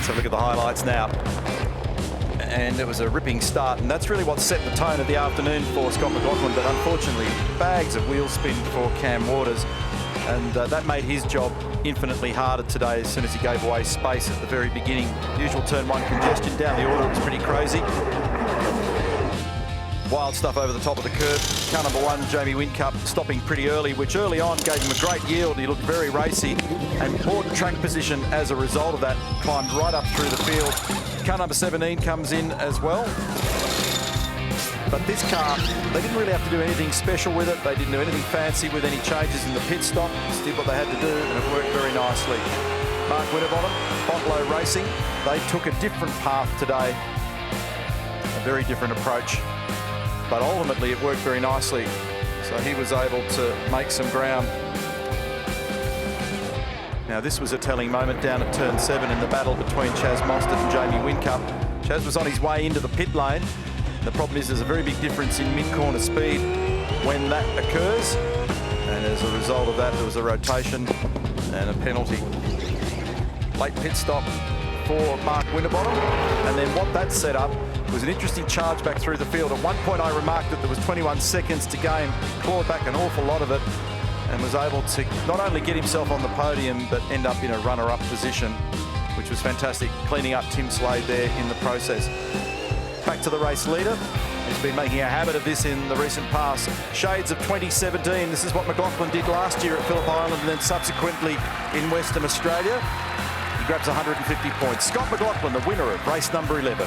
have a look at the highlights now. And it was a ripping start, and that's really what set the tone of the afternoon for Scott McLaughlin, but unfortunately bags of wheel spin for Cam Waters, and that made his job infinitely harder today as soon as he gave away space at the very beginning. Usual turn one congestion down the order was pretty crazy. Wild stuff over the top of the curve. Car number one, Jamie Whincup, stopping pretty early, which early on gave him a great yield. He looked very racy and bought track position as a result of that. Climbed right up through the field. Car number 17 comes in as well. But this car, they didn't really have to do anything special with it. They didn't do anything fancy with any changes in the pit stop. Just did what they had to do, and it worked very nicely. Mark Winterbottom, Botlow Racing, they took a different path today. A very different approach. But ultimately it worked very nicely. So he was able to make some ground. Now this was a telling moment down at turn 7 in the battle between Chaz Mostert and Jamie Whincup. Chaz was on his way into the pit lane. The problem is there's a very big difference in mid-corner speed when that occurs. And as a result of that, there was a rotation and a penalty. Late pit stop for Mark Winterbottom. And then what that set up was an interesting charge back through the field. At one point I remarked that there was 21 seconds to game, clawed back an awful lot of it, and was able to not only get himself on the podium, but end up in a runner-up position, which was fantastic, cleaning up Tim Slade there in the process. Back to the race leader. He's been making a habit of this in the recent past. Shades of 2017. This is what McLaughlin did last year at Phillip Island and then subsequently in Western Australia. He grabs 150 points. Scott McLaughlin, the winner of race number 11.